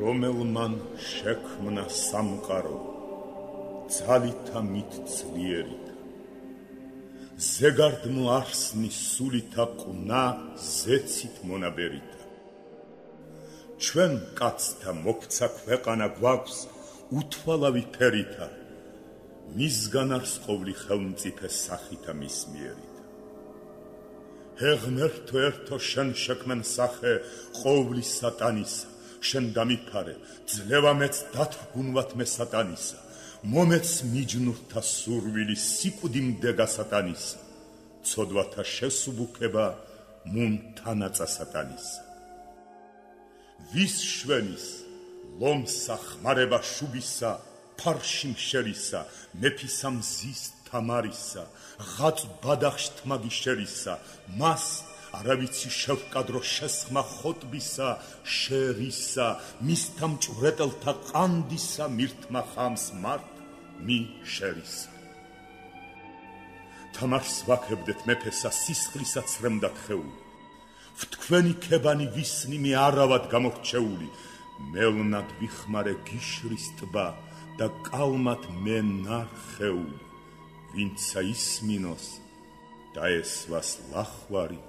რომელმან შექმნა სამყარო ძალითა მით ძლიერითა ზეგარდნო არსნის სულითა ყნა ზეცით მონაბერითა ჩვენ კაცთა მოქცა ქვეყანა გვაქვს უთვალავი ფერითა მისგან არს ყოვლი ხელმწიფე სახითა მის მიერითა ჰეღმერთო ერთო შენ შექმენ სახე ყოვლი სატანისა შენ დამიფარე ძლევა მეც დათრგუნვათ მე სატანისა მომეც მიჯნურთა სურვილი სიკვდი მდეგა სატანისა ცოდვათა შესუბუქება მუნ თანაწა სატანისა ვის შვენის ლომსა ხმარება შუბისა ფარში მშერისა მეფისა მზის თამარისა ღაწ ბადახშ თმაგი შერისა მას არავიცი შევკადრო შესხმა ხოტბისა შერისა მისთა მჭვრეტელთა ყანდისა მირთმა ხამს მართ მი შერისა თამარს ვაქებდეთ მეფესა სისხლისა ცრემდა თხეული ვთქვენი ქებანი ვისნი მე არავად გამორჩეული მელნად ვიხმარე გიშრის ტბა და კალმად მე ნარხეული ვინცა ისმინოს დაესვას ლახვარი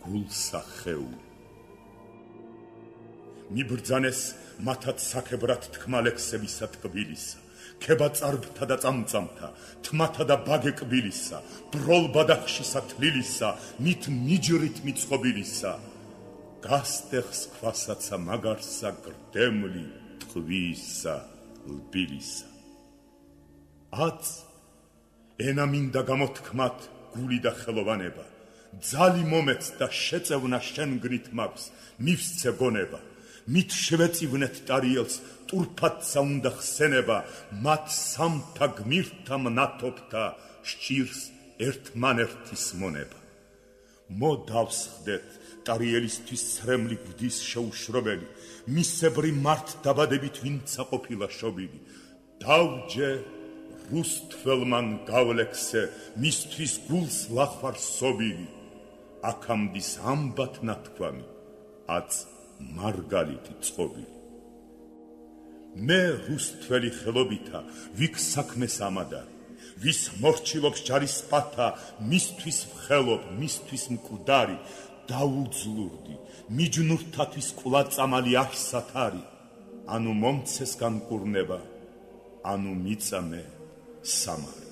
გულსახეული მიბრძანეს მათად საქებრად თქმა ლექსებისა ტკბილისა ქება წარბთა და წამწამთა თმათა და ბაგე კბილისა ბროლ ბადახშისა თლილისა მით მიჯრით მიწყობილისა გასტეხს ქვასაცა მაგარსა გრდემლი ტყვისა ლბილისა აც ენა მინდა გამოთქმათ გული და ხელოვანება ძალი მომეც და შეწევნა შენგნით მაქვს მივსცე გონება მით შევეწივნეთ ტარიელს ტურფათსა უნდა ხსენება მათ სამთა გმირთა მნათობთა სჭირს ერთმანერთის მონება მოდავსხდეთ ტარიელისთვის ცრემლი გვდის შეუშრობელი მისებრი მართ დაბადებით ვინცა ყოფილა შობილი დავჯე რუსთველმან გავლექსე მისთვის გულს ლახვარ სობილი აქამდის ამბათ ნათქვამი აც მარგალიტი წყობილი მე რუსთველი ხელობითა ვიქ საქმეს ამადარი ვის მორჩილობს ჯარის პათა მისთვის ვხელობ მისთვის მკვდარი დაუძლურდი მიჯნურთათვის კვლაწამალი არსათარი ანუ მომცეს განკურნება ანუ მიწამე სამარი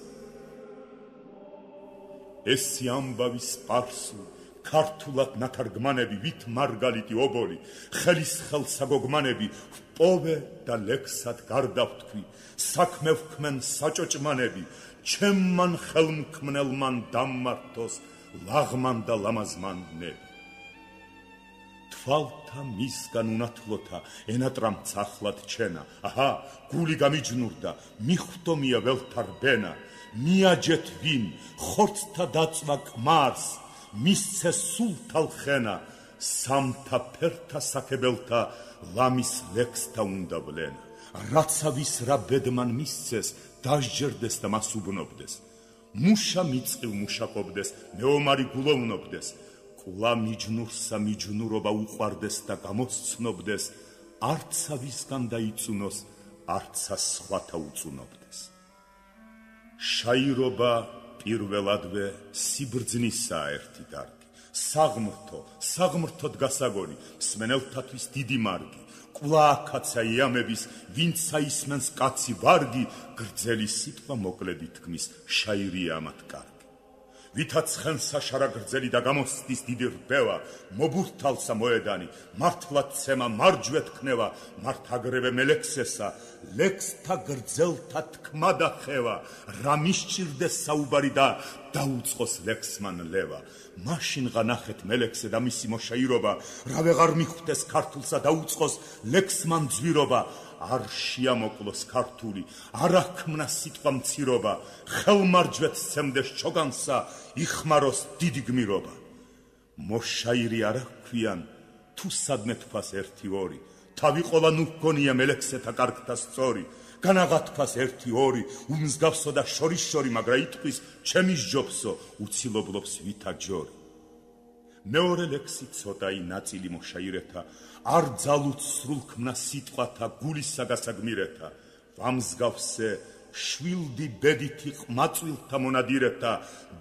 ესი ამბავი სპარსული ქართულად ნათარგმანები ვით მარგალიტი ობოლი ხელის ხელსაგოგმანები პოვე და ლექსად გარდავთქვი საქმე ვქმენ საჭოჭმანები ჩემმან ხელმქმნელმან დამმართოს ლაღმან და ლამაზმან ნები თვალთა მისგან უნათლოთა ენატრამც ახლად ჩენა აჰა გული გამიჯნურდა მიხვდომია ველთარბენა მიაჯეთ ვინ ხორცთა დაწვა კმარს მისცე სულთალ ხენა სამთა ფერთა საქებელთა ლამის ლექსთა უნდა ვლენა რაცა ვის რა ბედმან მისცეს დასჯერდეს და მას უბნობდეს მუშა მიწყივ მუშაკობდეს მეომარი გულოვნობდეს კულა მიჯნურსა მიჯნურობა უყვარდეს და გამოსცნობდეს არცა ვისგან დაიწუნოს არცა სხვათა უწუნობდეს შაირობა პირველადვე სიბრძნისაა ერთი დარგი საღმრთოდ გასაგონი მსმენელთათვის დიდი მარგი კვლავ აქაცა იამების ვინცა ისმენს კაცი ვარგი გრძელი სიტყვა მოკლედ ითქმის შაირია ამათ კარგი ვითაც ხენსა შარა გრძელი და გამოსდის დიდი რბევა მობურთალსა მოედანი მართლად ცემა მარჯვე თქნევა მართ აგრევე მელექსესა ლექსთა გრძელთა თქმა და ხევა რა მისჭირდეს საუბარი და დაუწყოს ლექსმან ლევა მაშინღა ნახეთ მელექსე და მისი მოშაირობა რა ვეღარ მიხვდეს ქართულსა დაუწყოს ლექსმან ძვირობა არ შეამოკლოს ქართული არ აქმნა სიტყვა მცირობა ხელმარჯვეთ სცემდეს ჩოგანსა იხმაროს დიდი გმირობა მოშაირი არ აქვიან თუ სადმე თქواس ერთი ორი თავი ყოლა ნუ გონია მელექსეთა კარგთა სწორი განაღა თქواس ერთი ორი უმსგავსო და შორის შორი მაგრა იტყვის ჩემი სჯობსო უცილობლობს ვითა ჯორი მეორე ლექსი ცოტაი ნაწილი მოშაირეთა, არ ძალუც სრულქმნა სიტყვათა გულისა გასაგმირეთა, ვამსგავსე შვილდი ბედითი ყმაწვილთა მონადირეთა,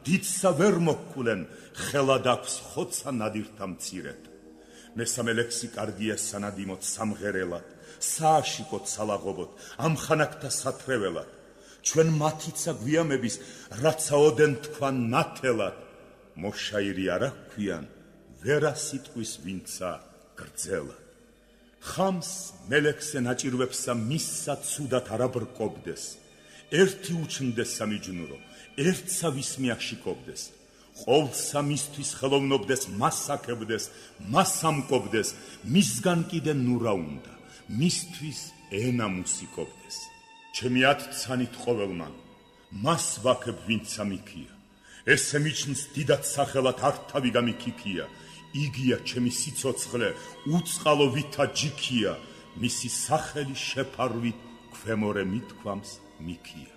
დიდსა ვერ მოჰკვლენ, ხელად აქვს ხოცა ნადირთა მცირეთა. მესამე ლექსი კარგია სანადიმოთ სამღერელად, სააშიკოთ სალაღობოთ, ამხანაგთა სათრეველად, ჩვენ მათიცა გვიამების, რაცა ოდენ თქვან ნათელად, მოშაირი არა ქვიან, ვერა სიტყვის ვინცა გრძელად. ხამს მელექსე ნაჭირვებსა მისსა ცუდად არა ბრკობდეს, ერთი უჩნდეს სამიჯნურო, ერთსა ვის მიაშიკობდეს, ყოვლსა მისთვის ხელოვნობდეს, მას აქებდეს, მას ამკობდეს, მისგან კიდე ნურა უნდა, მისთვის ენა მუსიკობდეს. ჩემი ათცანით ყოველმან, მას ვაქებ ვინცა მიქია, ესე მიჩნს დიდად სახელად ართავი გამიქიქია, იგია ჩემი სიცოცხლე, უწყალო ვითა ჯიქია, მისი სახელი შეფარვით ქვემორე მithქვამს მიქია.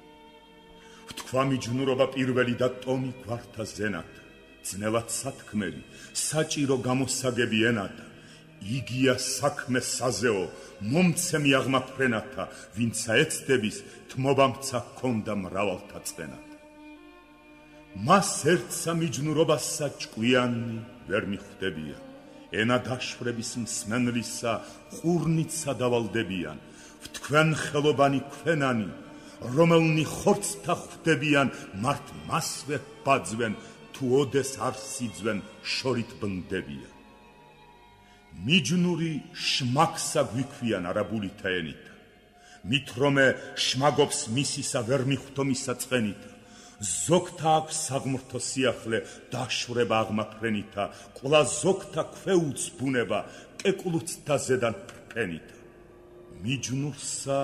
ვთქვა მიჯნურობა პირველი და ტომი გვართა ზენათა, ძნელად სათქმელი, საჭირო გამოსაგები ენათა, იგია საქმე საზეო, მომცემი აღმაფრენათა, ვინცა ეცდების, თმობამცა ჰქონდა მრავალთა წვენათა. მას ერთსა მიჯნურობასა ჭკვიანი ვერ მიხვდებიან, ენა დაშვების მსმენლისა ყურნიცა დავალდებიან, ვთქვენ ხელობანი ქვენანი, რომელნი ხორცთა ხვდებიან, მართ მასვე ბაძვენ, თუ ოდეს არ სიძვენ, შორით ბნდებიან. მიჯნური შმაგსა გვიქვიან არაბულითა ენითა, მით რომე შმაგობს მისისა ვერ მიხვდომისა წვენითა, ზოგთა აქვს საღმრთო სიახლე დაშვება აღმაფრენითა, ყლა ზოგთა ქვეუც ბუნება კეკლუც და ზედან ფრფენითა. მიჯნურსა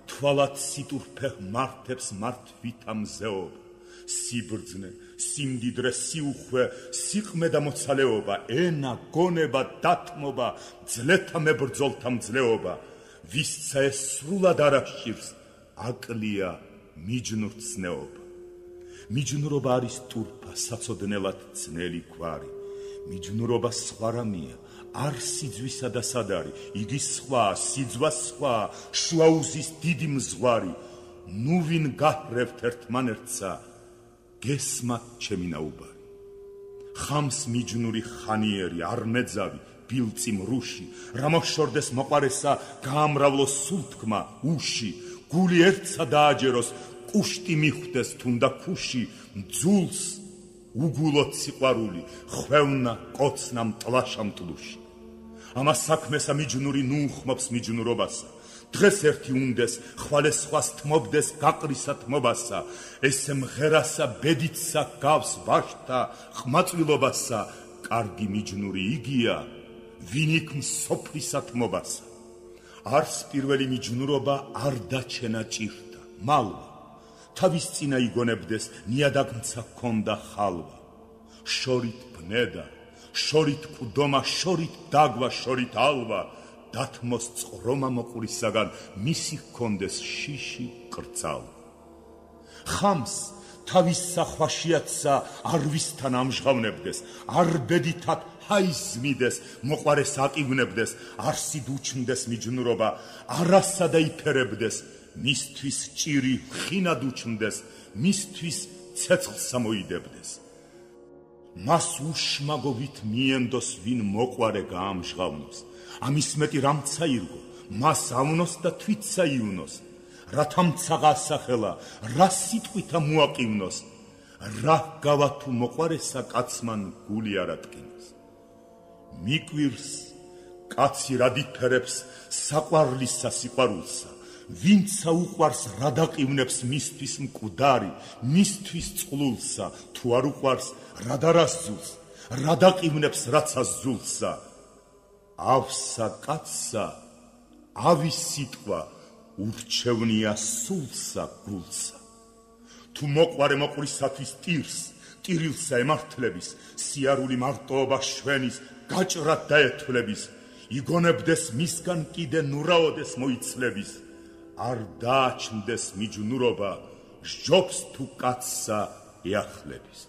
თვალად სიტურფე მართებს მართვითა მზეობა, სიბრძნე, სიმდიდრე, სიუხვე, სიყმე და მოცალეობა, ენა, გონება, დათმობა, ძლეთა მებრძოლთა მძლეობა, ვისცა ეს სრულად არ აღჭირს, აკლია მიჯნურცნეობა. მიჯნურობა არის ტურფა, საცოდნელად ძნელი გვარი, მიჯნურობა სხვა რამეა, არ სიძვისა და სადარი, იგი სხვა, სიძვა სხვა, შუაუზის დიდი მზღვარი, ნუ ვინ გაჰრევთ ერთმანერთსა, გესმათ ჩემი ნაუბარი. ხამს მიჯნური ხანიერი, არ მეძავი, ბილწი მრუში, რა მოშორდეს მოყარესა, გაამრავლოს სულთქმა, უში, გული ერთსა დააჯეროს, კუშტი მიხვდეს თუნდა ქუში, ძულს უგულოთ სიყვარული, ხვევნა კოცნა მტლაშა მტლუში. ამას საქმესა მიჯნური ნუ უხმობს მიჯნურობასა, დღეს ერთი უნდეს, ხვალე სხვას თმობდეს გაყრისა თმობასა, ესე მღერასა ბედითსა გავს ვაშთა ყმაწვილობასა, კარგი მიჯნური იგია, ვინ იქ მსოფლისა თმობასა. არს პირველი მიჯნურობა არ დაჩენა ჭირდა, მალვა, თავის წინა იგონებდეს, ნიადაგმცა ჰქონდა ხალვა, შორით ბნედა, შორით კვდომა, შორით დაგვა, შორით ალვა, დათმოს წყრომა მოყვრისაგან, მისი ჰქონდეს შიში კრწალვა. ხამს თავის სახვაშიათსა არ ვისთან ამჟღავნებდეს, არ ბედითად ჰაიზმიდეს, მოყარეს აკივნებდეს, არ სიდუჩნდეს მიჯნურობა, არასა დაიფერებდეს, მისთვის ჭირი ხინად უჩნდეს, მისთვის ცეცხლსა მოიდებდეს. მას უშმაგობით მიენდოს, ვინ მოყარე გაამჟღავნოს, ამის მეტი რამცა ირგო, მას ავნოს და თვითსა ივნოს, რათა მცაღა ასახელა, რა სიტყვითა მოაყივნოს, რა გავა თუ მოყარესა კაცმან გული არ ატკინოს. მიკვირს კაცი რა დიფერებს საყვარლისა სიყვარულსა, ვინცა უყვარს რა დაყივნებს მისთვის მკვდარი, მისთვის წყლულსა, თუ არ უყვარს რა დარასძულს, რა დაყივნებს რაცა ზულსა. ავსა კაცსა, ავის სიტყვა ურჩევნია სულსა გულსა. თუ მოყვარე მოყვრისათვის ტირს, ტირილსა ემართლების, სიარული მარტოობა შვენის, გაჭრად დაეთვლების, იგონებდეს მისგან კიდე ნურაოდეს მოიცლების, არ დააჩნდეს მიჯნურობა, ჟობს თუ კაცსა ეახლების.